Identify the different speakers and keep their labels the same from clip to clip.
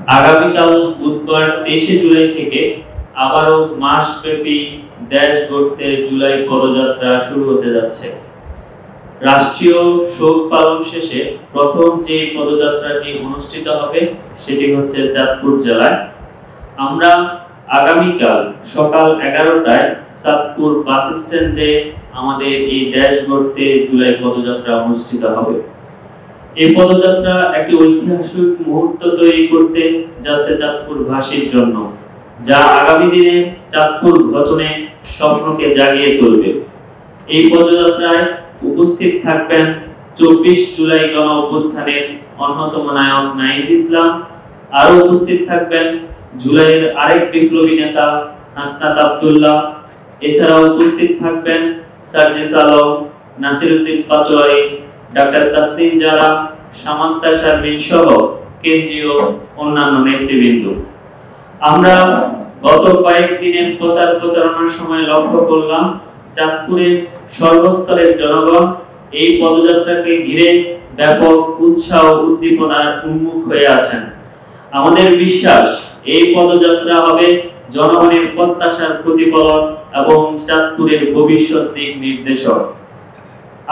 Speaker 1: আগামীকাল বুধবার 23 জুলাই থেকে আবারও মাসব্যাপী দেশ গড়তে জুলাই পদযাত্রা শুরু হতে যাচ্ছে। রাষ্ট্রীয় শোক পালন শেষে প্রথম যে পদযাত্রাটি অনুষ্ঠিত হবে সেটি হচ্ছে চাঁদপুর জেলায়। আমরা আগামীকাল সকাল 11টায় চাঁদপুর বাস স্ট্যান্ডে আমাদের এই দেশ গড়তে জুলাই পদযাত্রা অনুষ্ঠিত হবে। এই পদযাত্রা একটি ঐতিহাসিক মুহূর্ত তৈরি করতে যাচ্ছে চাঁদপুরবাসীর জন্য, যা আগামী দিনে চাঁদপুর গঠনে স্বপ্নকে জাগিয়ে তুলবে। এই পদযাত্রায় উপস্থিত থাকবেন 24 জুলাই গণ অভ্যুত্থানের অন্যতম নায়ক নাহিদ ইসলাম, আরো উপস্থিত থাকবেন জুলাইয়ের আরেক বিপ্লবী নেতা হাসনাত আব্দুল্লাহ, এছাড়াও উপস্থিত থাকবেন সার্জিস আলম, নাসিরউদ্দিন পাটোয়ারি, ডাক্তার তাসনিম জারা, সামান্তা শারমিন সহ কেন্দ্রীয় অন্যান্য নেতৃবৃন্দ। আমরা গত কয়েকদিনের প্রচারণার সময় লক্ষ্য করলাম চাঁদপুরের সর্বস্তরের জনগণ এই পদযাত্রাকে ঘিরে ব্যাপক উৎসাহ উদ্দীপনার উন্মুখ হয়ে আছেন। আমাদের বিশ্বাস এই পদযাত্রা হবে জনগণের প্রত্যাশার প্রতিফলন এবং চাঁদপুরের ভবিষ্যৎ দিক নির্দেশক।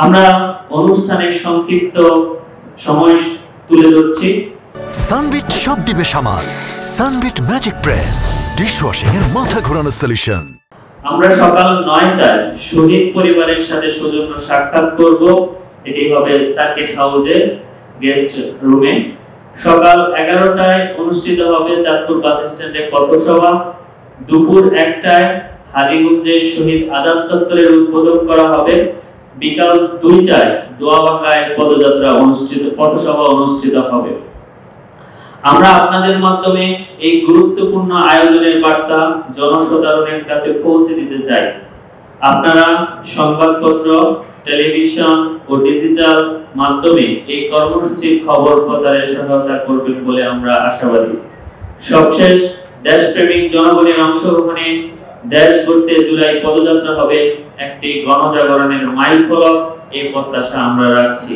Speaker 1: আমরা অনুষ্ঠানের সংক্ষিপ্ত সময় তুলে ধরছি।
Speaker 2: সানবিট সব দিবে সামাল। সানবিট ম্যাজিক প্রেস ডিশওয়াশিং এর মাথা ঘোরানো সলিউশন।
Speaker 1: আমরা সকাল 9টায় শহীদ পরিবারের সাথে সৌজন্য সাক্ষাৎ করব। এটি হবে সার্কিট হাউসে গেস্ট রুমে। সকাল 11টায় অনুষ্ঠিত হবে চাঁদপুর বাস স্ট্যান্ডে পথসভা। দুপুর 1টায় হাজীগঞ্জে শহীদ আজাদ চত্বরের উদ্বোধন করা হবে। বিকাল 2টায় দোয়াবাঙ্গায় পথসভা অনুষ্ঠিত হবে। আমরা আপনাদের মাধ্যমে এই গুরুত্বপূর্ণ আয়োজনের বার্তা জনসাধারণের কাছে পৌঁছে দিতে চাই। আপনারা সংবাদপত্র, টেলিভিশন ও ডিজিটাল মাধ্যমে এই কর্মসূচির খবর প্রচারে সহায়তা করবেন বলে আমরা আশাবাদী। সবশেষ, দেশপ্রেমিক জনগণের অংশগ্রহণে দেশ গড়তে জুলাই পদযাত্রা হবে একটি গণজাগরণের মাইলফলক, এই প্রত্যাশা আমরা রাখছি।